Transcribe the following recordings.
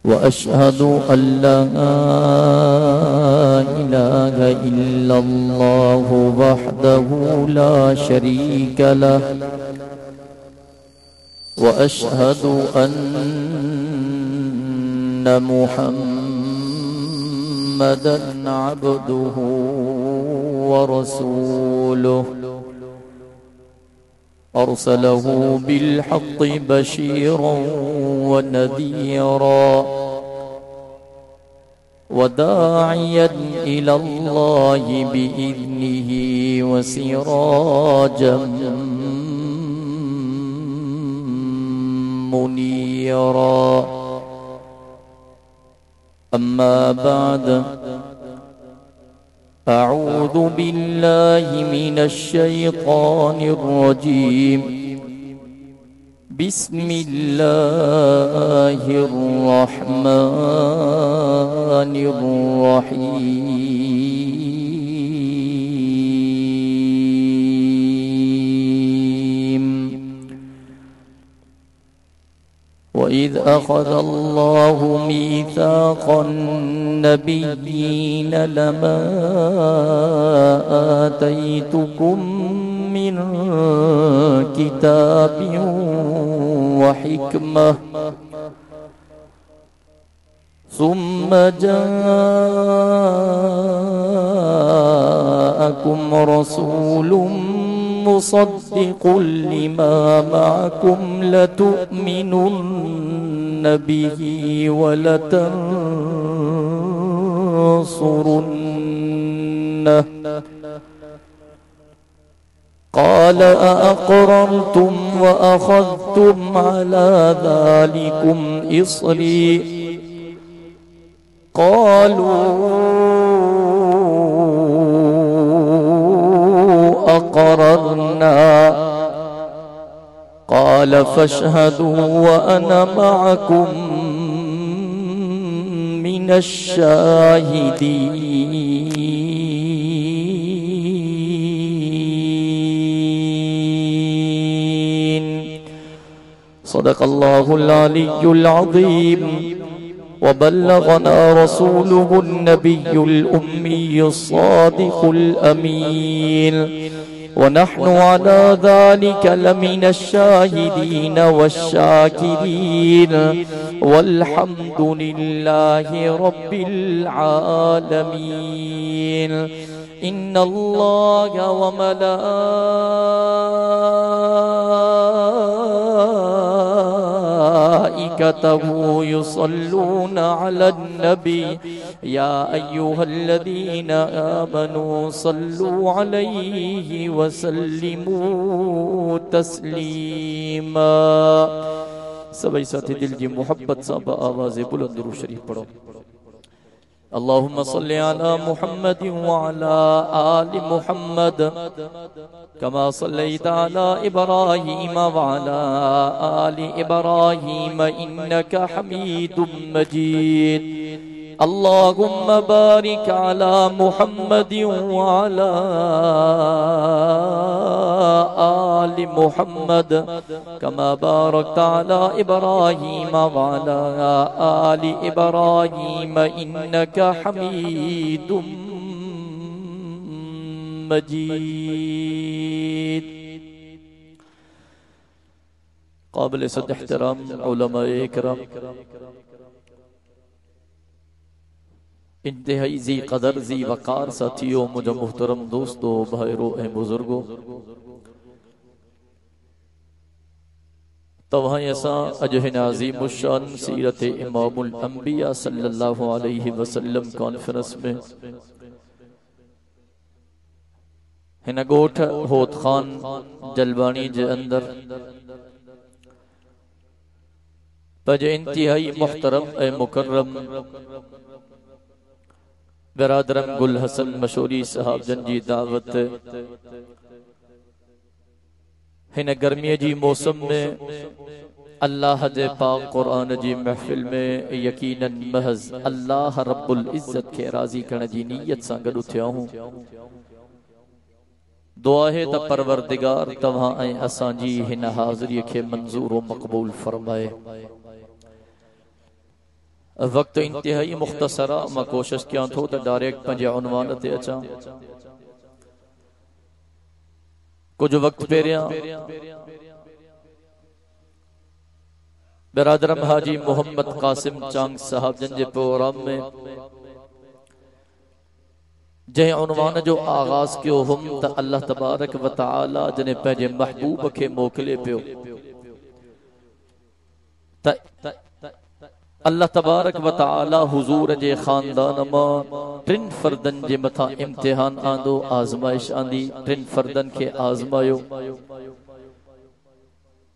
وأشهد أن لا إله إلا الله وحده لا شريك له وأشهد أن محمدا عبده ورسوله أرسله بالحق بشيرا ونذيرا وداعيا إلى الله بإذنه وسراجا منيرا. أما بعد، أعوذ بالله من الشيطان الرجيم. بسم الله الرحمن الرحيم. وإذ أخذ الله ميثاق النبيين لما آتيتكم من كتاب وحكمة ثم جاءكم رسول مصدق لما معكم لتؤمنن به ولتنصرنه قال أأقررتم وأخذتم على ذلكم إصري قالوا أقررنا قال فاشهدوا وأنا معكم من الشاهدين. صدق الله العلي العظيم وبلغنا رسوله النبي الأمي الصادق الأمين ونحن على ذلك لمن الشاهدين والشاكرين والحمد لله رب العالمين. إن الله وملائكته يصلون على النبي يا أيها الذين آمنوا صلوا عليه وسلموا تسليما. سبھی ساتھی دل جی محبت صاحب آواز بلند درود شریف پڑھو. اللهم صل على محمد وعلى آل محمد كما صليت على إبراهيم وعلى آل إبراهيم إنك حميد مجيد. اللهم بارك على محمد وعلى آل محمد كما باركت على إبراهيم وعلى آل إبراهيم إنك حميد مجيد. قابل صد احترام علماء اکرام، انتہائی ذی قدر ذی وقار ساتھیوں، مجھے محترم دوستو، بھائیرو اے بزرگو، توہاں یسا اجہن عظیم الشان سیرت امام الانبیاء صلی اللہ علیہ وسلم کانفرنس میں ہن گوٹھ ہوت خان جلوانی جے اندر پج انتہائی محترم اے مکرم برادرم گل حسن مشوری صاحب جنجی دعوت ہن گرمی جی موسم میں اللہ دے پاک قرآن جی محفل میں یقیناً محض اللہ رب العزت کے راضی کرنے جی نیت سانگل اٹھیا ہوں. دعا ہے تا پروردگار تمہاں اے اسان جی ہن حاضری کے منظور و مقبول فرمائے. वक्त इंतहाई मुख्तसरा मैं कोशिश किया थो तो डायरेक्ट पंजे उन्वान ते अचा कुछ वक्त पेरिया बिरादरम हाजी मोहम्मद कासिम चांग साहब जन जे प्रोग्राम में जै उन्वान जो आगाज कियो हम त अल्लाह तबारक व तआला जने पंहिंजे महबूब के मोकले पियो त अल्लाह तबारक व तआला हुजूर जे खानदान मां टिन फर्दन जे मथा इम्तिहान आंदो आजमाइश आंदी टिन फर्दन के आजमायो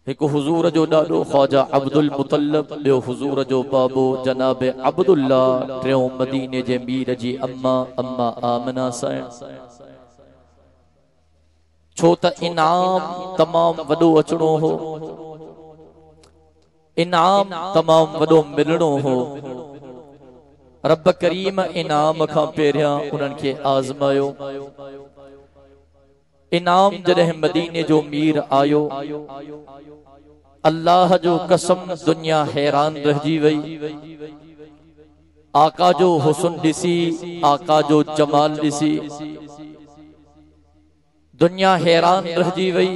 एक हुजूर जो डाडो ख्वाजा अब्दुल मुतल्लब बे हुजूर जो बाबो जनाब अब्दुल्ला टियों मदीने जे मीर जी अम्मा अम्मा आमना साईं छो त इनाम तमाम वडो अचणो हो इनाम तमाम वडो मिलणो हो रब करीम इनाम खां पहिरियां उन्हनि खे आज़मायो इनाम जॾहिं मदीने जो मीर आयो अल्लाह जो कसम दुनिया हैरान रहिजी वई आका जो हुस्न ॾिसी आका जो जमाल ॾिसी दुनिया हैरान रहिजी वई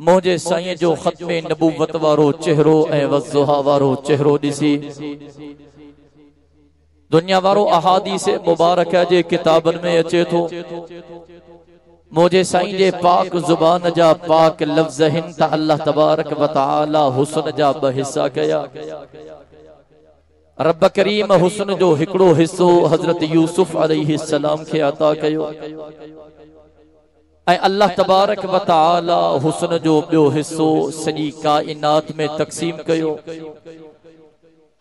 मुझे साईं जो ख़त्मे नबूवत वारो चेहरो ऐं वज़्ज़ुहा वारो चेहरो ॾिसी दुनिया वारो अहादीस मुबारक जे किताबन में अचे थो मुझे साईं जे पाक जुबान जा पाक लफ्ज़ हिन त अल्लाह तबारक व तआला हुस्न जा ब हिस्सा कया रब करीम हुस्न जो हिकड़ो हिस्सो हजरत यूसुफ अलैहिस्सलाम के अता कयो ऐं अल्लाह तबारक व तआला हुस्न जो ॿियो हिस्सो सॼी काइनात में तक़सीम कयो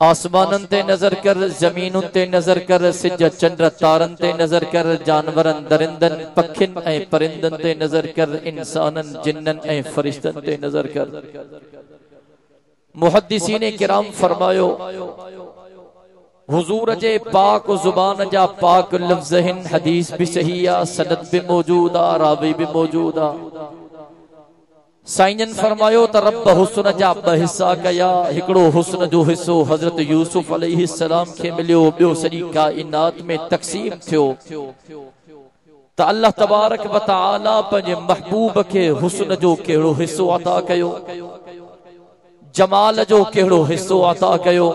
आसमानन ते नजर कर जमीनुन ते नजर कर सिज चंद्र तारन ते नजर कर जानवरन दरिंदन पखिन ऐं परिंदन ते नजर कर इंसानन जिन्नन ऐं फरिश्तन ते नजर कर मुहद्दिसीन किराम फरमायो हुजूर जे पाक जुबान जा पाक लफ्ज़ हिन हदीस भी सही आ सनद भी मौजूद आ रावी भी मौजूद आ साईं फरमायो त रब हुस्न जा ब हिस्सा कया हिकड़ो हुस्न जो हिस्सो हजरत यूसुफ अलैहिस्सलाम के मिलियो ॿियो सॼी काइनात में तक़सीम थियो त अल्लाह तबारक व तआला पंहिंजे महबूब के हुस्न जो कहिड़ो हिस्सो अता कयो जमाल जो कहिड़ो हिस्सो अता कयो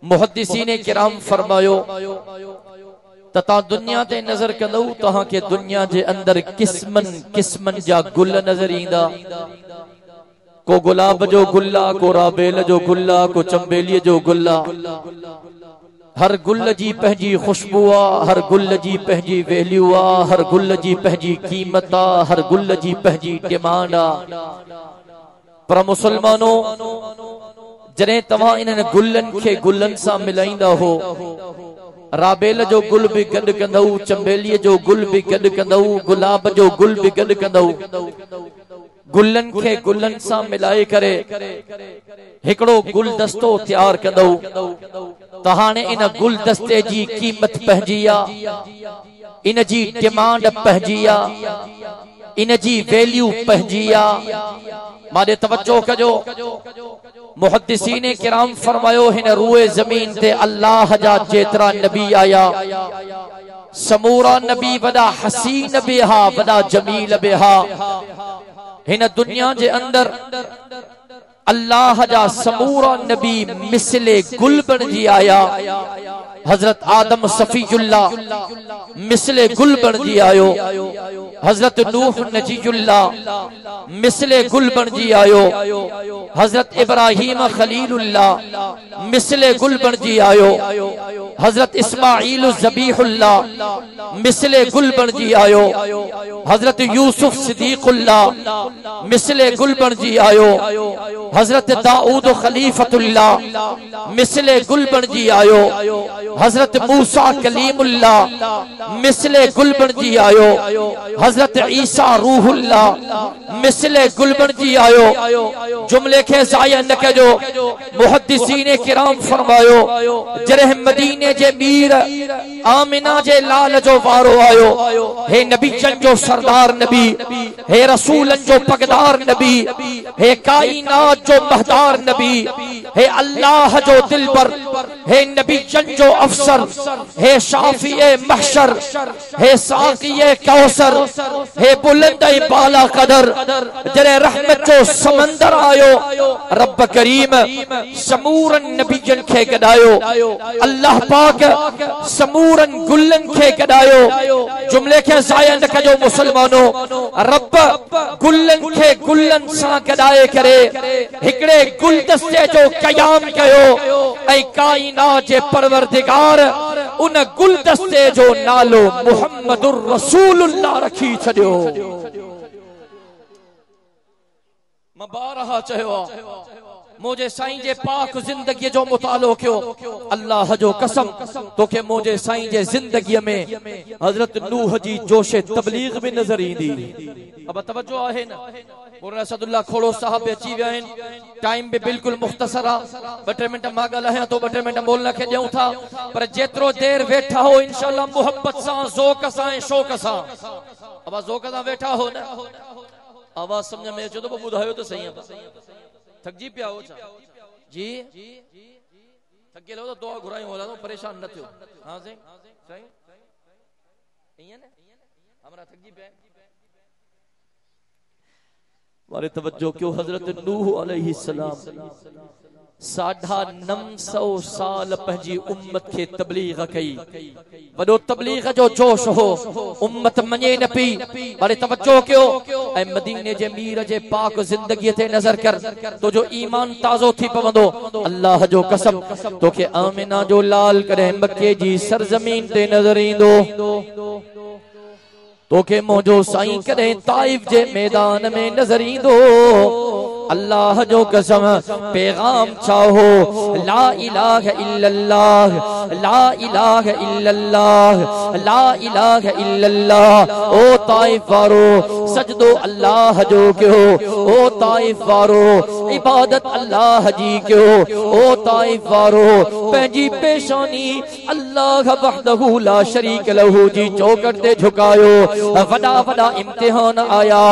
मुहद्दिसीन किराम फरमायो ता दुनिया ते नजर कंदो तहां के दुनिया जे अंदर किस्मन किस्मन जा गुल नजर ईंदा को गुलाब जो गुल्ला को राबेल जो गुल्ला को चंबेली जो गुल्ला हर गुल जी पंहिंजी खुशबू आ हर गुल जी पंहिंजी वैल्यू आ हर गुल जी पंहिंजी कीमत आ हर गुल जी पंहिंजी डिमांड आ पर मुसलमानो जॾहिं तव्हां इन्हनि गुलन खे गुलन सां मिलाईंदा हो राबेल जो गुल भी गड कंदऊ चंबेली जो गुल भी गड कंदऊ गुलाब जो गुल भी गड कंदऊ गुलन के गुलन सां मिलाए करे हिकड़ो गुलदस्तो तैयार कंदऊ त हाणे इन गुलदस्ते जी कीमत पंहिंजी आ इन जी डिमांड पंहिंजी आ इन जी वैल्यू पंहिंजी आ मारे तवज्जो कजो मुहद्दिसीन किराम फरमायो हिन रूए जमीन ते अल्लाह जा जेतरा नबी आया समूरा नबी वडा हसीन भी हा वडा जमील भी हा हिन दुनिया जे अंदर अल्लाह जा समूरा नबी मिसले गुल बणजी आया हजरत आदम सफीजुल्लाह मिसले गुल बणजी आयो हजरत नूह नजीजुल्लाह मिसले गुल बणजी आयो हजरत इब्राहिम खलीलुल्लाह मिसले गुल बणजी आयो हजरत इस्माइल ज़बीहुल्लाह मिसले गुल बणजी आयो हजरत यूसुफ सिद्दीकुल्लाह मिसले गुल बणजी आयो हजरत दाऊद खलीफतुल्लाह मिसले गुल बणजी आयो हजरत मूसा कलीमुल्लाह मिसले गुल बणजी आयो हजरत ईसा रूहुल्लाह मिसले गुल बणजी आयो जुमले के ज़ाया न कजो मुहद्दिसीन किराम फरमायो जॾहिं मदीने जे मीर आमिना जे लाल जो वारो आयो हे नबीचन जो सरदार नबी हे रसूलन जो पगदार नबी हे काइनात जो महदार नबी, हे अल्लाह जो दिल पर, हे नबी जन जो अफसर, हे शाफिए महशर, हे साक़िए कौसर, हे बुलंद बाला कदर, जरे रहमत जो समंदर आयो, रब करीम समूरन नबी जन खे गडायो, अल्लाह पाक समूरन गुलन खे गडायो। जुमले के ज़ाया न कजो मुसलमानो, रब गुलन खे गुलन सा गडाए करे हिकड़े गुलदस्ते जो कयाम कयो ऐं काइनात जे परवरदिगार उन गुलदस्ते जो नालो मुहम्मदुर रसूलुल्लाह रखी छडियो। मां बारहा चयो मुझे साईं जे पाक जिंदगी जो मुतालो क्यो, अल्लाह जो कसम तोखे मुझे साईं जे जिंदगी में हजरत नूह जी जोशे तबलीग भी नजर ईंदी। अब तवज्जो आहे न, मौलाना असदुल्लाह खोड़ो साहब अची विया आहिनि, टाइम भी बिल्कुल मुख्तसर आ, 2 मिनट मां ॻाल्हायां तो 2 मिनट मौलाना खे ॾियूं था, पर जेतिरो देर वेठा हो इंशाअल्लाह मोहब्बत सां ज़ौक़ सां ऐं शौक़ सां, अब ज़ौक़ सां वेठा हो न, आवाज समझ में अचे तो ॿुधायो त सही। थकजी पिया हो छा जी? थकियल हो तो दुआ घुरायूं होला, परेशान न थियो। हां साईं साईं ईअं न हमरा थकजी पिया। वारे तवज्जो क्यों, हजरत नूह अलैहिस्सलाम 950 साल पंहिंजी उम्मत के तबलीग कई, वडो तबलीग जो जोश हो, उम्मत मने न पी। वारे तवज्जो क्यों, ऐ मदीने जे मीर जे पाक जिंदगी ते नजर कर तो जो ईमान ताजो थी पवंदो। अल्लाह जो कसम तोखे आमिना जो लाल करे मक्के जी सरजमीन ते नजर ईंदो, तोखे मोजो साईं करे ताइफ जे मैदान में नजर ईंदो। अल्लाह जो कसम पैगाम चाहो, ला इलाहा इल्लल्लाह, ला इलाहा इल्लल्लाह, ला इलाहा इल्लल्लाह। ओ ताइफ वारो सजदो अल्लाह जो क्यों, ओ ताइफ वारो इबादत अल्लाह जी क्यों, ओ ताइफ वारो पंहिंजी पेशानी अल्लाह वहदहू ला शरीक लहू जी चौकट ते झुकायो। वडा वडा इम्तिहान आया,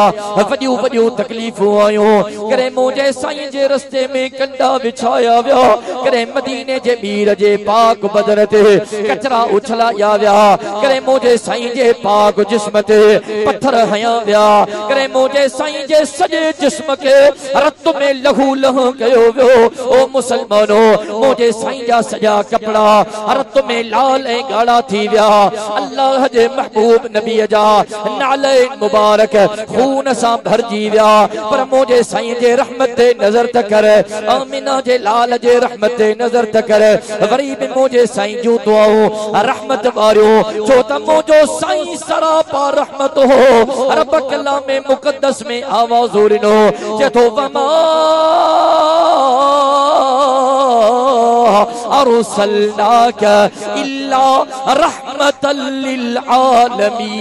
वडियूं वडियूं तकलीफ़ूं आयूं, करे मुझे साईं जे रस्ते में कंडा विछाया विया, करे मदीने जे मीर जे पाक बदर ते कचरा उछलाया विया, करे मुझे साईं जे पाक जिस्म ते पत्थर हया विया, करे मुझे साईं जे सजे जिस्म के रत में लहू लहू कयो वियो। ओ मुसलमानो मुझे साईं जा सजा कपड़ा रत में लाल ऐं गाढ़ा थी विया। अल्लाह जे महबूब नबी जा नाले मुबारक खून सां भरजी विया, पर मुझे साईं जे रहमत ते नजर त कर, आमिना जे लाल जे रहमत ते नजर त कर। वरी भी मुझे साईं जूं दुआऊं रहमत वारियो, छो त मुझो साईं सरापा रहमत हो। रब कलाम मुक़द्दस में आवाज़ ॾिनो चथो वमा अरसलनाक इल्ला रहमतल लिल आलमीन।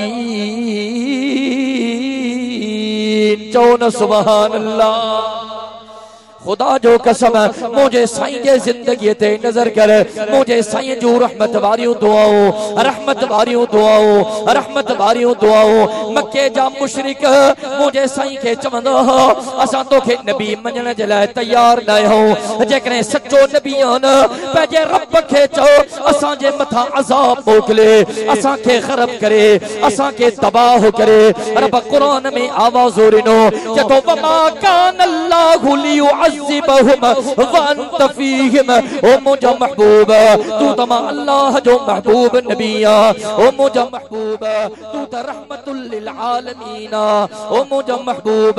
चौन सुभान अल्लाह। खुदा जो कसम मुझे साईं जे जिंदगी ते नजर कर, मुझे साईं जूं रहमत वारियूं दुआऊं, रहमत वारियूं दुआऊं, रहमत वारियूं दुआऊं। मक्के जा मुशरिक मुझे साईं के चवंदा असां तोखे नबी मञण जे लाइ तैयार न आहियूं, जेकॾहिं सचो नबी आहिनि पंहिंजे रब खे चओ असां जे मथां अज़ाब मोकिले, असां खे ख़रब करे, असां खे तबाह करे। रब क़ुरान में आवाज़ ॾिनो चतो वमा कान अल्लाहु लियुअज़्ज़िबहुम व अंत फीहिम। ओ मुंहिंजो महबूब तू त अल्लाह जो महबूब नबी आ, ओ मुंहिंजो महबूब तू त रहमतुल लिल आलमीन आ, ओ मुंहिंजो महबूब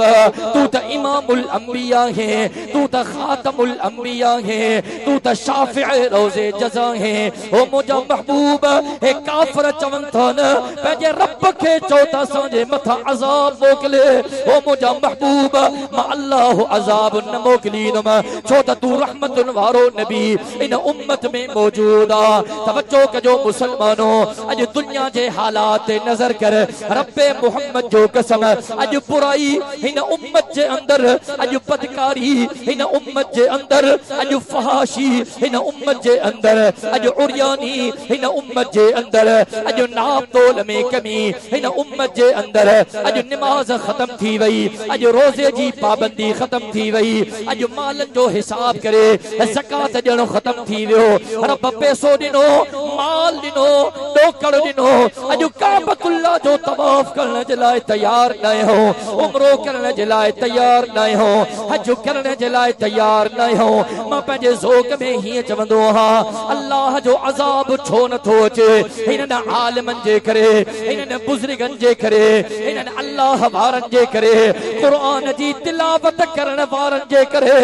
तू त इमामुल अंबिया है, तू त खातमुल अंबिया है, तू त शाफिए रोज़े जज़ा है। ओ मुंहिंजो महबूब हे काफ़िर चवनि था न पंहिंजे रब खे चओ त असांजे मथां अज़ाब मोकिले। ओ मुंहिंजो महबूब मां अल्लाह अज़ाब न मोकिलींदुमि, छो त तू रहमतुन वारो नबी इन उम्मत में मौजूद आ। तवज्जो कजो मुसलमानो, ऐ अज दुनिया जे हालात नजर कर रब्बे मोहम्मद जो कसम अज बुराई हिन उम्मत जे अंदर अज बदकारी हिन उम्मत जे अंदर अज फहाशी हिन उम्मत जे अंदर अज उरियानी हिन उम्मत जे अंदर अज नाप तोल में कमी हिन उम्मत जे अंदर अज नमाज खत्म थी वई अज रोजे जी पाबंदी खत्म थी वई अज मालन जो हिसाब करे ज़कात ॾियणो खत्म थी वियो रब पैसो ॾिनो माल ॾिनो ॾोकड़ ॾिनो अज काबतुल्लाह जो तवाफ करण जे लाइ तैयार न हो उम्रो करण जे लाइ तैयार न हो हज करण जे लाइ तैयार न हो मां पंहिंजे ज़ोक में हीअं चवंदो आहियां अल्लाह जो अज़ाब छो नथो अचे हिननि आलिमनि जे करे हिननि बुज़ुर्गनि जे करे हिननि अल्लाह वारनि जे करे क़ुरान जी तिलावत करण वारनि जे करे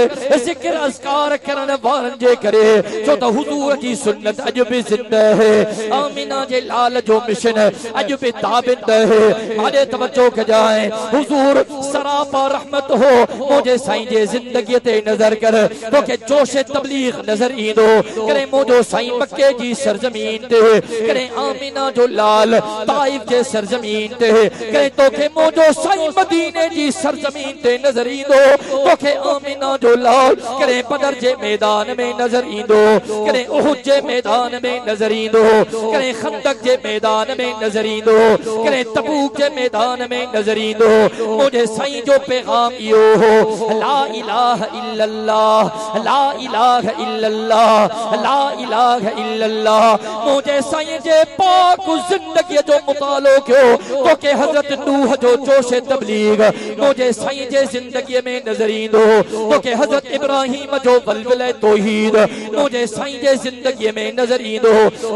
ज़िक्र अज़कार करण वारनि जे करे छो त हुज़ूर जी सुन्नत अॼु बि ज़िंदा है आमीना जे लाल जो मिशन अॼु बि ताबिंद है मारे तवज्जो कजाए हुज़ूर सरापा रहमत हो मुझे साईं जे ज़िंदगी ते नज़र कर तोखे जोश तबलीग नज़र ईंदो करे मुझो साईं मक्के जी सरजमीन ते करे आमीना जो लाल ताइफ जे सरजमीन ते करे तोखे मुझो साईं मदीने जी सरजमीन ते नज़र ईंदो तोखे आमीना जो लाल करे बदर जे मैदान में नज़र ईंदो करे उहुद जे मैदान में नज़र ईंदो करे खंदक जे मैदान में नज़र ईंदो करे तबूक जे मैदान में नज़र ईंदो मुझे साईं जो पैगाम इहो हो ला इलाहा इल्लल्लाह ला इलाहा इल्लल्लाह ला इलाहा इल्लल्लाह मुझे साईं जे पाक ज़िंदगी जो मुतालो कयो तोखे हज़रत नूह जो जोश तबलीग मुझे साईं जे ज़िंदगी में नज़र ईंदो तोखे हज़रत इब्राहिम जो बलबल तौहीद मुझे साईं जे ज़िंदगी में नज़र ईंदो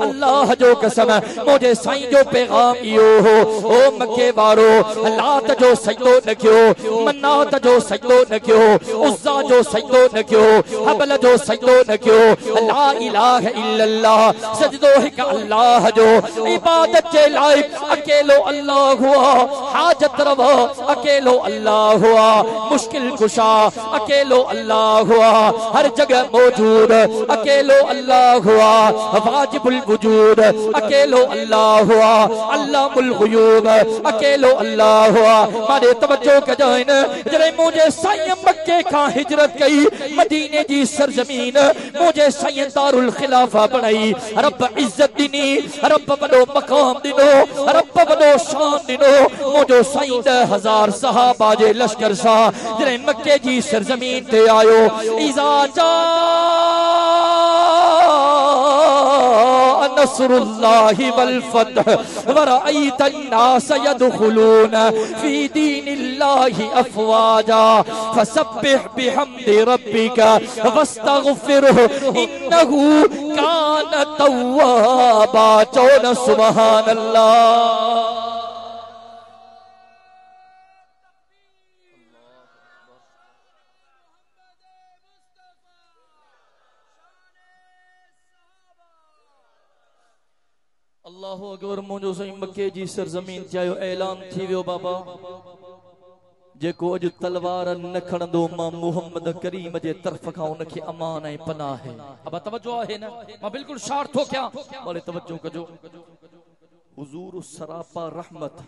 अल्लाह जो कसम मुझे साईं जो पैगाम इहो हो ओ मक्के वारो लात जो सजदो न कयो मन्नात जो सजदो न कयो उज़्ज़ा जो सजदो न कयो हबल जो सजदो न कयो ला इलाहा इल्लल्लाह सजदो हिक अल्लाह जो इबादत जे लाइक अकेलो अल्लाह हुआ हाजत रवा अकेलो अल्लाह हुआ मुश्किल कुशा अकेलो अल्लाह हुआ हर जगह मौजूद अकेलो अल्लाह हुआ वाजिबुल वजूद अकेलो अल्लाह हुआ अल्लाहुल गुयूब अकेलो अल्लाह हुआ मारे तवज्जो कजाइन जरे मुझे साईं मक्के का हिजरत कई मदीने जी सरजमीन मुझे साईं दारुल खिलाफा बनाई रब इज्जत दिनी रब वडो मकाम दिनो रब वडो शान दिनो मुझो साईं 10,000 सहाबा जे लश्कर सा जरे मक्के जी सरजमीन ते आयो इज़ा जा नसरुल्लाहि वल फतह वरअयत अन्नास यदखुलून फी दीनिल्लाहि अफवाजा फसब्बिह बिहम्दि रब्बिका वस्तगफिरहु इन्नहु कान तव्वाबा चौन सुबहानल्लाह अल्लाहु अकबर मुझो साईं मक्के जी सरजमीन चायो ऐलान थी वियो बाबा जेको अज तलवार न खणंदो मां मोहम्मद करीम जे तरफ खां उनखे अमान ऐं पनाह है अब तवज्जो है ना मां बिल्कुल शार थो क्या बोले तवज्जो कजो हुजूर सरापा रहमत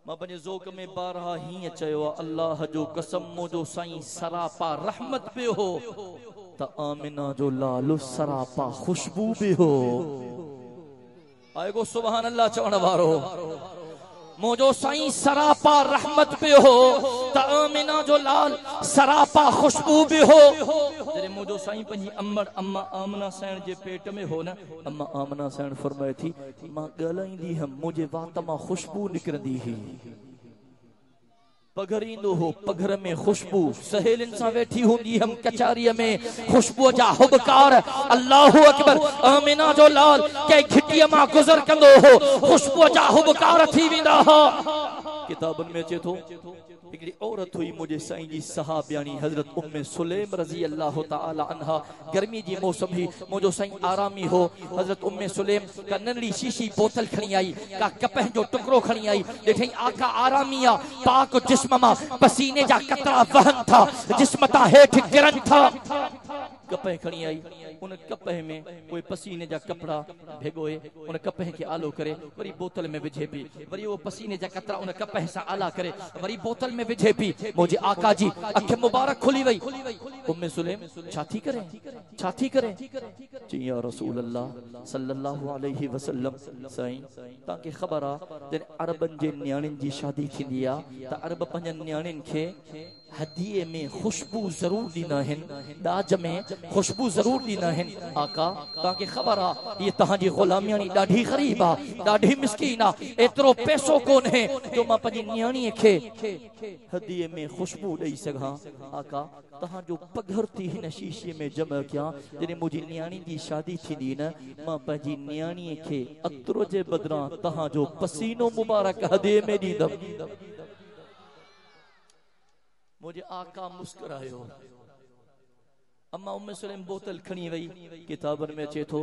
मां पंहिंजे ज़ोक में बारहा हीअं चयो अल्लाह जो कसम मुझो साईं सरापा रहमत पे हो त आमिना जो लालो सरापा खुशबू भी हो आएगो सुभान अल्लाह चवण वारो मुझो साईं सरापा रहमत पे हो त आमिना जो लाल सरापा खुशबू भी हो जरे मुझो साईं पंहिंजी अम्मा आमना सैन जे पेट में हो न अम्मा आमना सैन फरमाए थी मां ॻाल्हाईंदी हम मुझे वात मां खुशबू निकरंदी ही पघर ईंदो हो पघर में खुशबू सहेलिन सां वेठी हूंदी हम कचारीअ में खुशबू जा हुबकार अल्लाहु अकबर आमिना जो लाल के घिटीअ मां गुज़र कंदो हो खुशबू जा हुबकार थी वेंदा हा किताबन में अचे थो हिकड़ी औरत हुई मुझे साईं जी सहाबियानी हजरत उम्मे सुलेम रज़ी अल्लाह ताला अन्हा गर्मी जी मौसम ही मुझो साईं आरामी हो हजरत उम्मे सुलेम का नंढड़ी शीशी बोतल खणी आई का कपह जो टुकड़ो खणी आई ॾिठई आका आरामिया पाक जिस्म मां पसीने जा कतरा वहन था जिस्म ता हेठ गिरन था कपह खणी आई, उन कपह में कोई पसीने जा कपड़ा भिगोए, उन कपह के आलो करे, वरी बोतल में विझे पी, वरी वो पसीने जा कतरा उन कपह से आला करे, वरी बोतल में विझे पी। मुझे आका जी अख मुबारक खुली वई। उम्मे सुलेम छा थी करे, छा थी करे? जी या रसूल अल्लाह सल्लल्लाहु अलैहि वसल्लम, साईं ताके खबर आ जने अरबन जे न्याणिन जी शादी थींदी आ त अरब पंजन न्याणिन खे हदिये में खुशबू जरूर दीना है, दाज में खुशबू जरूर दीना है। आका ताके खबर आ ये तहांजी गुलामियानी ॾाढी गरीब आ, ॾाढी मिस्कीन आ, एतरो पैसो कोन है जो मां पंहिंजी न्याणीअ खे हदिये में खुशबू ॾेई सघां। आका तहांजो पघर थी हिन शीशे में जमा कयां, जॾहिं मुंहिंजी न्याणी जी शादी थींदी न, मां पंहिंजी न्याणीअ खे अतरो जे बदिरां तहांजो पसीनो मुबारक हदिये में ॾींदमि। मुझे आका मुस्कुरायो। अम्मा उम्मे सुलेम बोतल खणी वई, किताबन में अचे थो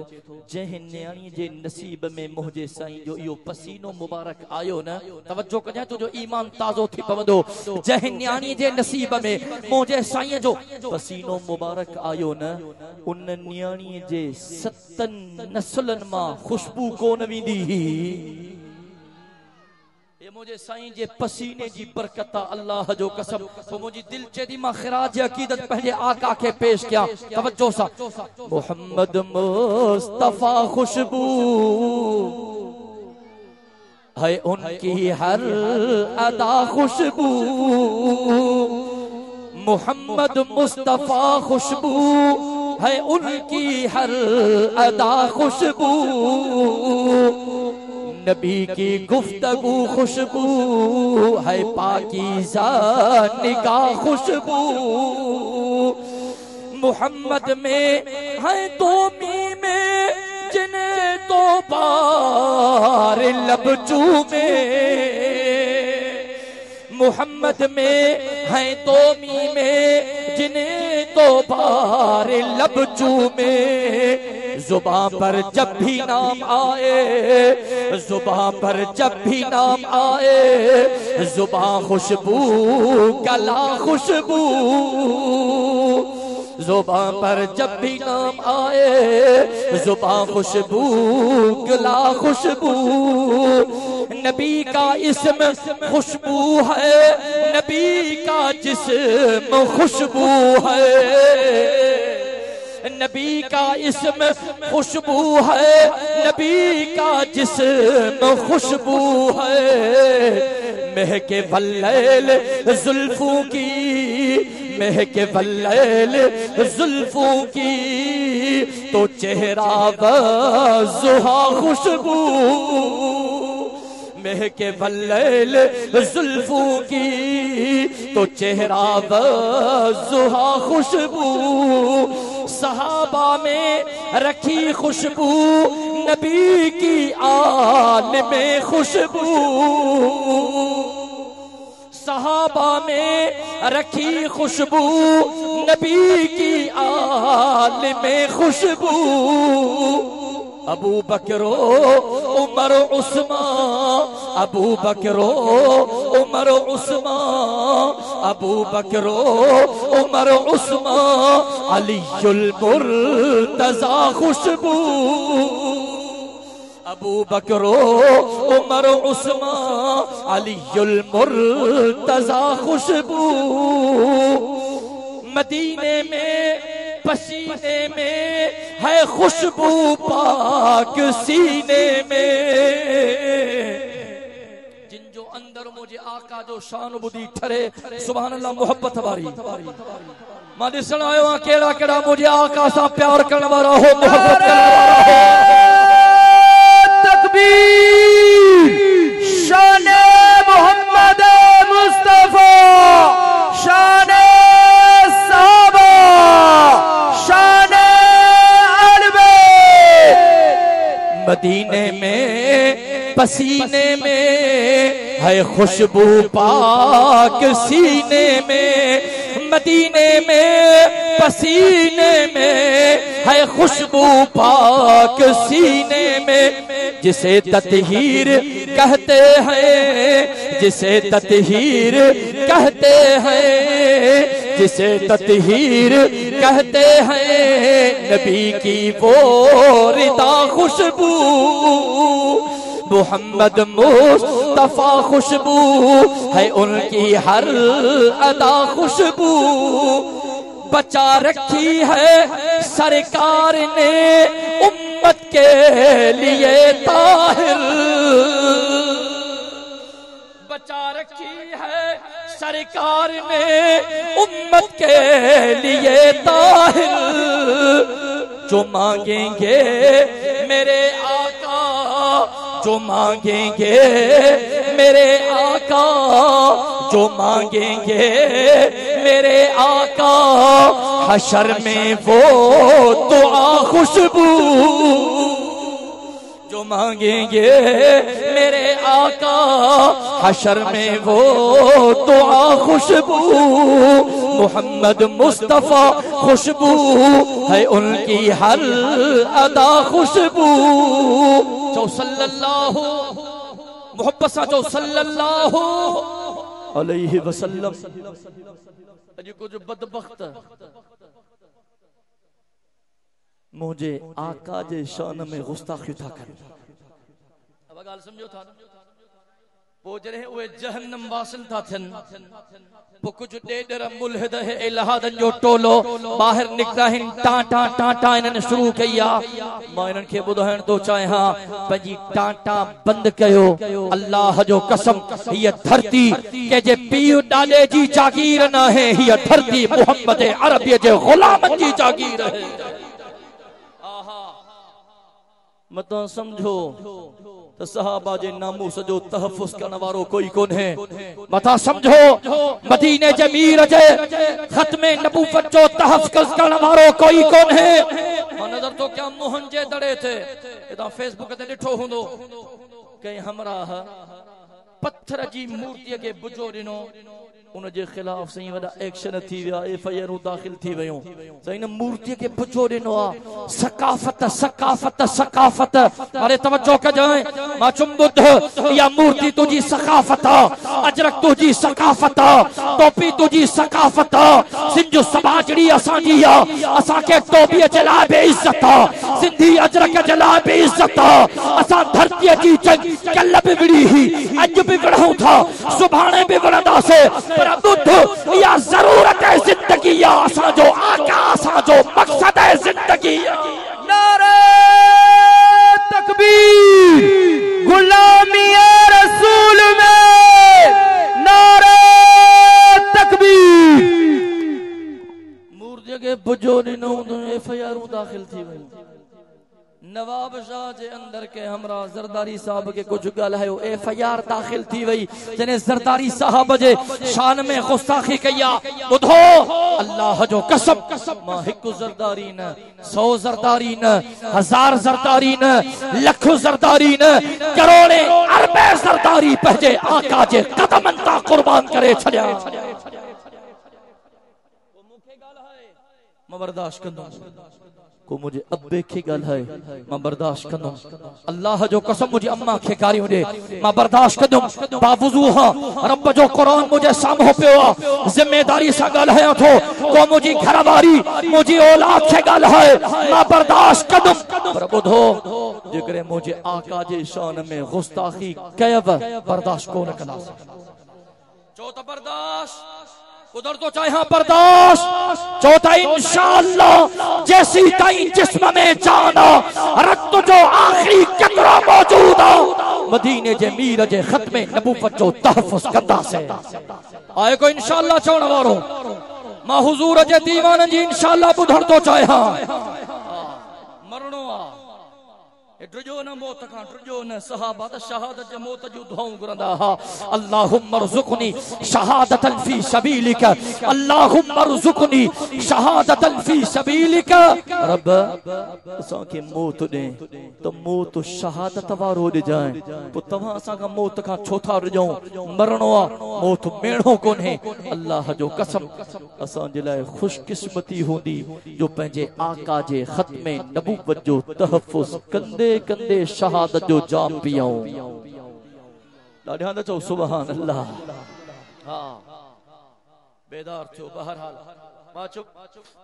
जंहिं न्याणी जे नसीब में मुझे साईं जो इहो पसीनो मुबारक आयो न, तवज्जो कजां तुंहिंजो ईमान ताज़ो थी पवंदो। जंहिं न्याणी जे नसीब में मुझे साईं जो पसीनो मुबारक आयो न, उन न्याणी जे 7 नस्लन मां खुशबू कोन वेंदी ही। मुझे साईं जे पसीने जी बरकत अल्लाह जो कसम। तो मुझी दिल चेदी मां खिराज अकीदत पहले आका के पेश किया। तवज्जो सा मोहम्मद मुस्तफा खुशबू है उनकी हर अदा खुशबू, मोहम्मद मुस्तफा खुशबू है उनकी हर अदा खुशबू, नबी की गुफ्तगू खुशबू है पाकीज़ा निगाह खुशबू, मोहम्मद में है तो में जिन्हें तो बार लब चूमे, मोहम्मद में है तो में जिन्हें तो बार लब चूमे, जुबां पर जब भी नाम आए, जुबां पर जब भी नाम आए, जुबां खुशबू गला खुशबू, जुबां पर जब भी नाम आए, जुबां खुशबू गला खुशबू, नबी का इस्म खुशबू है, नबी का जिस्म खुशबू है, नबी का इस्म खुशबू है, नबी का जिस्म खुशबू है, महके वल्लैल जुल्फों की, महके वल्लैल जुल्फों की, तो चेहरा वज़ुहा खुशबू, महके वल्लैल जुल्फों की, तो चेहरा वज़ुहा खुशबू, सहाबा में रखी खुशबू, नबी की आल में खुशबू, सहाबा में रखी खुशबू, नबी की आल में खुशबू, अबू बकरो उमर उस्मान, अबू बकरो उमर उस्मान, अबू बकरो उमर उस्मान, अलीयुल मुर्तज़ा खुशबू, अबू बकरो उमर उस्मान, अलीयुल मुर्तज़ा खुशबू, मदीने में पसीने में है खुशबू पाक सीने में, जिन जो अंदर मुझे आका जो शान बुधी ठरे, सुभान अल्लाह मोहब्बत वारी मां ॾिसण आयो आहियां केड़ा केड़ा मुझे आका सां प्यार करण वारा हो, मोहब्बत करण वारा हो। तकबीर शाने मोहम्मद मुस्तफा, शाने साहबा, शाने मदीने में पसीने में है खुशबू पाक सीने में, मदीने में पसीने में है खुशबू पाक सीने में, जिसे ततहीर कहते हैं, जिसे तत्हीर कहते हैं, जिसे तत्हीर कहते हैं, नबी की वो रिदा खुशबू, मोहम्मद मुस्तफा खुशबू है उनकी हर अदा खुशबू, बचा रखी है सरकार ने उम्मत के लिए ताहिर, बचा रखी है सरकार ने उम्मत के लिए ताहिर, जो मांगेंगे मेरे आका, जो मांगेंगे मेरे आका, जो मांगेंगे मेरे आका, हशर में वो दुआ खुशबू, जो मांगेंगे मेरे आका, हशर में वो दुआ खुशबू, मोहम्मद मुस्तफा खुशबू है उनकी हर अदा खुशबू। जो सल्लल्लाहु मोहब्बत सा जो सल्लल्लाहु अलैहि वसल्लम, अजी कुछ बदबख्त मुझे आका जे शान में गुस्ताखी था कर, अब गाल समझो था वो जरे उए जहन्नम वासिल था थन, वो कुछ डेडर मुल्हिद है इलाहादन जो टोलो बाहर निकला है, टाटा टाटा इन्हने शुरू किया, मां इन्हन के बुधाइण तो चाहे हां पंजी टाटा बंद कयो, अल्लाह जो कसम ये धरती के जे पीउ डाले जी जागीर न है, ये धरती मोहम्मद अरबी जे गुलामन जी जागीर है। मत समझो तो सहाबा जे नामूस जो तहफ़्फ़ुज़ करण वारो कोई कोन है, मता समझो मदीने जे मीर जे ख़त्मे नबूवत जो तहफ़्फ़ुज़ करण वारो कोई कोन है। मां नजर तो क्या मोहन जे दड़े थे एदा फेसबुक ते ॾिठो हूंदो कई हमरा पत्थर जी मूर्ति के बुझो ॾिनो, उन जे खिलाफ सही वडा एक्शन थी विया, एफआईआर दाखिल थी वयूं, सही न मूर्ति के बुझो ॾिनो आ, सकाफत सकाफत सकाफत, अरे तवज्जो कजाए मां चुम बुध, या मूर्ति तुझी सकाफत, अजरक तुझी सकाफत, टोपी तुझी सकाफत, सिंधु सबाजड़ी असांजी आ, असां के टोपी जला बे इज्जत, सिंधी अजरक जला बे इज्जत, असां धरती जी कल भी विड़ी ही, अज भी विढ़ूं था, सुभाणे भी विढ़ंदासे, पर बुध या जरूरत है जिंदगी, या असां जो आका, असां जो मकसद है जिंदगी। नारे तकबीर, गुलामी रसूल में नारे तकबीर। मूर्ति के बुझो ॾिनो तो एफआईआर दाखिल थी वयूं। नवाब शाह जे अंदर के हमरा जरदारी साहब के कुछ ॻाल्हायो, एफआईआर दाखिल थी वई, जने जरदारी साहब जे शान में गुस्ताखी कया। ॿुधो अल्लाह जो कसम, मां हिकु जरदारी न, 100 जरदारी न, 1000 जरदारी न, लख जरदारी न, करोड़े अरबे जरदारी पंहिंजे आका जे कदमनि तां कुर्बान करे छॾिया। मां बर्दाश्त कंदुमि, को मुझे अब्बे खे ॻाल्हाए मां बर्दाश्त कंदुमि, अल्लाह जो कसम मुझे अम्मा खे गारियूं ॾे मां बर्दाश्त कंदुमि, बावजूद हां रब जो कुरान मुझे साम्हूं पियो आहे, जिम्मेदारी सां ॻाल्हायां थो, को मुंहिंजी घरवारी मुंहिंजी औलाद खे ॻाल्हाए मां बर्दाश्त कंदुमि, पर ॿुधो जेकॾहिं मुंहिंजे आका जे शान में गुस्ताखी कयव बर्दाश्त कोन कंदासीं। चओ त बर्दाश्त उधर तो चाहे हाँ बर्दाश्त, चौथा इंशाअल्लाह जैसी ताई जिस्म में जाना रक्त जो आखिरी कतरा मौजूद हो, मदीने जे मीर जे खत्मे नबूवत जो तहफ़्फ़ुज़ कंदा से। आए को इंशाअल्लाह चवण वारो, मां हुजूर जे दीवान जी इंशाअल्लाह ॿुधण तो चाहे हाँ, मरणो आ ड्रजो न मौत खां ड्रजो न, सहाबा त शहादत जे मौत जो दुआऊं घुरंदा हा, अल्लाहुम्मा रज़ुक़नी शहादतन फी सबीलिक, अल्लाहुम्मा रज़ुक़नी शहादतन फी सबीलिक। रब असां के मौत दे तो मौत शहादत वारो दे जाए, तो तवां असां का मौत खां छो था रजो, मरणो आ मौत मेणो कोन्हे। अल्लाह जो कसम असां जे लाइ खुशकिस्मती होंदी जो पंहिंजे आका जे ख़त्मे नबूवत जो तहफ़्फ़ुज़ कंदे कंदे शहादत जो जाम पियाऊं। ॾाढा त चओ सुभान अल्लाह। हाँ बेदार थियो। बहरहाल मां चुप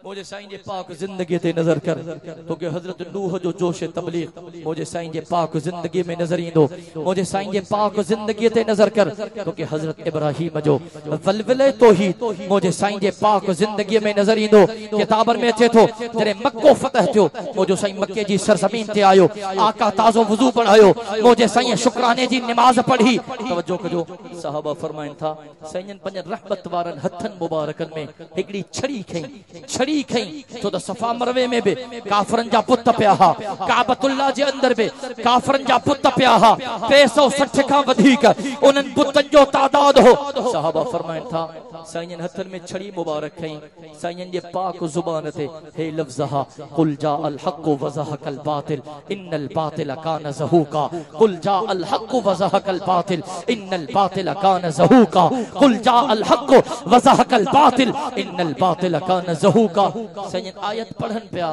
मुझे साईं जे पाक जिंदगी ते नजर कर तो के हजरत नूह जो जोश तबलीग मुझे साईं जे पाक जिंदगी में नजर इंदो। मुझे साईं जे पाक जिंदगी ते नजर कर तो के हजरत इब्राहिम जो वलवले तौहीद मुझे साईं जे पाक जिंदगी में नजर इंदो। किताबन में अचे तो जरे मक्को फतह थियो मुझे साईं मक्के जी सरजमीन ते आयो आका ताज़ो वुजू पढ़ायो मुझे साईं शुक्राने जी नमाज पढ़ी। तवज्जो कजो साहबा फरमाइन था साईं पंज रहमत वारन हथन मुबारकन में हिकड़ी छड़ी खई तो द सफा मरवे में भी काफरन जा पुत पिया हा काबतुल्लाह जे अंदर भी काफरन जा पुत पिया हा 360 का वधिक उनन पुतन जो तादाद हो। साहबा फरमाइन था साईं हथन में छड़ी मुबारक खई साईं जे पाक जुबान ते हे लफ्ज़ हा कुल जा अल हक व ज़हकल बातिल इन्नल बातिल कान ज़हूका कुल जा अल हक व ज़हकल बातिल इन्नल बातिल कान ज़हूका कुल जा अल हक व ज़हकल बातिल इन्नल बातिल कान ज़हूका। साईं आयत पढ़न पिया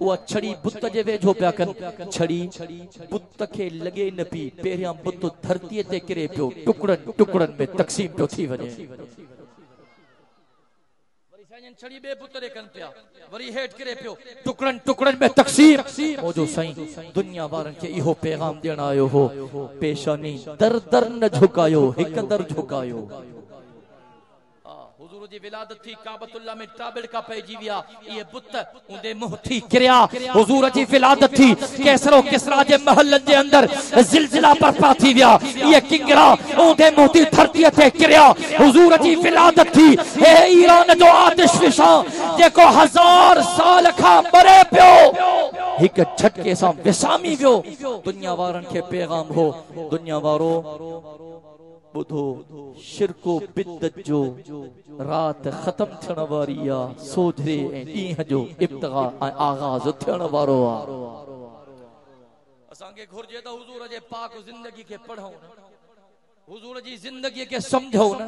वो छड़ी बुत जे वेझो पिया कन छड़ी बुत के लगे न पी पेरियां बुत धरती ते किरे पियो टुकड़न टुकड़न में तक़सीम पियो थी वने। छड़ी बे पुतरे कन पिया वरी हेठ किरे पियो टुकड़न टुकड़न में तक़सीम मौजो साईं दुनिया वारन के इहो पैगाम देण आयो हो पेशानी दर दर न झुकायो हिक दर झुकायो। हुजूर जी विलादत थी काबतुल्लाह में ताबिड़ का पैजी विया ये बुत उंदे मुंह थी किरिया। हुजूर जी विलादत थी कैसरो किसरा जे महलन जे अंदर जिलजिला बर्पा थी विया ये किंगरा उंदे मुंह थी धरती ते किरिया। हुजूर जी विलादत थी हे ईरान जो आतिश फिशा जेको 1000 साल का मरे पियो हिक झटके सां विसामी वियो। दुनिया वारन के पैगाम हो दुनिया वारो बुधो शिरको बिद्दत जो रात खत्म थियण वारी आ सोधरे ऐं ॾींहं जो इब्तिगा आगाज़ थियण वारो आ। असांखे घुर्जे त हुजूर जे पाक जिंदगी के पढ़ूं हुजूर जी जिंदगी के समझो न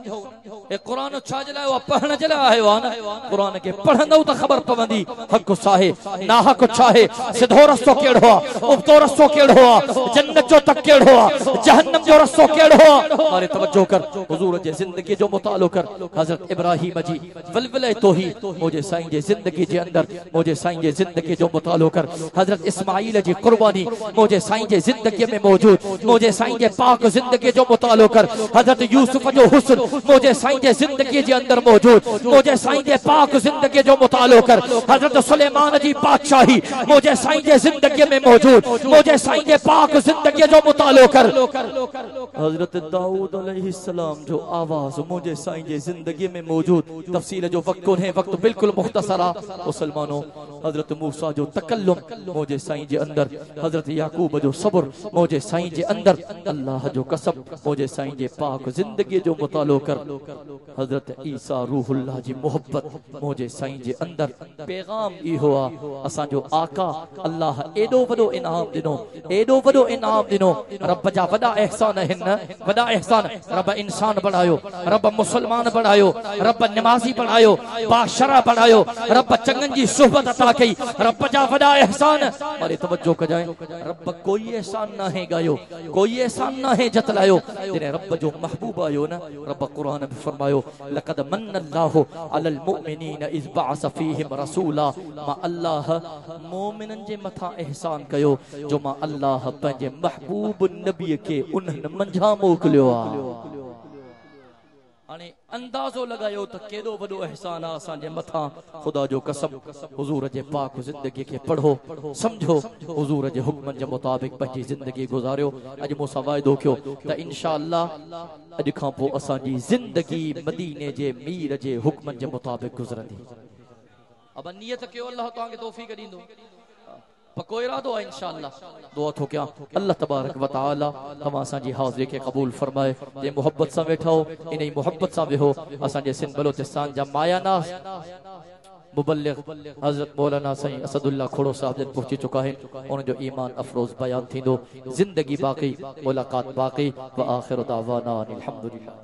ए कुरान छा जे लाए पढ़ण जे लाए आयो आ न कुरान के पढ़ंदो त खबर पवंदी हक साहे ना हक छाहे सिधो रस्तो केड़ो आ उबतो रस्तो केड़ो आ जन्नत जो तक केड़ो आ जहन्नम जो रस्तो केड़ो आ। मारे तवज्जो कर हुजूर जे जिंदगी जो मुतालो कर हजरत इब्राहिम जी वलवले तौहीद मुझे साईं जे जिंदगी जे अंदर मुझे साईं जे जिंदगी जो मुतालो कर हजरत इस्माइल जी कुर्बानी मुझे साईं जे जिंदगी में मौजूद मुझे साईं जे पाक जिंदगी जो मुतालो कर हजरत यूसुफ जो हुस्न मुझे साईं जे जिंदगी जे अंदर मौजूद मुझे साईं जे पाक जिंदगी जो मुतालो कर हजरत सुलेमान जी बादशाही मुझे साईं जे जिंदगी में मौजूद मुझे साईं जे पाक जिंदगी जो मुतालो कर हजरत दाऊद अलैहिस्सलाम जो आवाज मुझे साईं जे जिंदगी में मौजूद। तफसील जो वक्त कोन्हे वक्त बिल्कुल मुख्तसरा मुसलमानों हजरत मूसा जो तकल्लुम मुझे साईं जे अंदर हजरत याकूब जो सब्र मुझे साईं जे अंदर अल्लाह जो कसम मुझे साईं जे पाक जिंदगी जो मुतालो कर हजरत ईसा रूहुल्लाह जी मोहब्बत मुझे साईं जे अंदर पैगाम ई हुआ असा जो आका अल्लाह एडो वडो इनाम दिनो एडो वडो इनाम दिनो रब जा वडा एहसान है वडा एहसान रब इंसान बनायो रब मुसलमान बनायो रब नमाजी बनायो बाशरा बनायो रब चंगन जी सुहबत अता कई रब जा वडा एहसान। अरे तवज्जो कजाए रब कोई एहसान ना है गायो कोई एहसान ना है जतलायो तेरे रब जो महबूब आयो ना रब कुरान में फरमायो लक़द मन्नल्लाहु अलल मुमिनीन इज़ बअस फीहिम रसूला मा अल्लाह मोमिनन जे मथा एहसान कयो जो मा अल्लाह पंहिंजे महबूब नबी के उन्हनि मंझा मोकिलियो आ। हाणे अंदाज़ो लगायो त केॾो वॾो एहसान आ असां जे मथा। खुदा जो कसम हुजूर जे पाक जिंदगी के पढ़ो समझो हुजूर जे हुक्मन जे मुताबिक पंहिंजी जिंदगी गुजारियो। अॼु मूंसां वाइदो कयो त इंशाअल्लाह अॼु खां पोइ असां जी जिंदगी मदीने जे मीर जे हुक्मन जे मुताबिक गुज़रंदी। अब नियत कयो अल्लाह तव्हांखे तौफीक ॾींदो पको इरादो है इंशाअल्लाह। दुआ थो क्या अल्लाह तबारक व तआला तमाम असां जी हाज़िरी के कबूल फरमाए जे मोहब्बत सां वेठो इन ही मोहब्बत सां वेहो असां जे सिंध बलोचिस्तान जा मायानास मुबल्लिग हजरत मौलाना साईं असदुल्लाह खोड़ो साहब जन पहुंची चुका है उन जो ईमान अफरोज बयान थींदो जिंदगी बाकी मुलाकात बाकी व आखिर दावाना अनिल हम्दुलिल्लाह।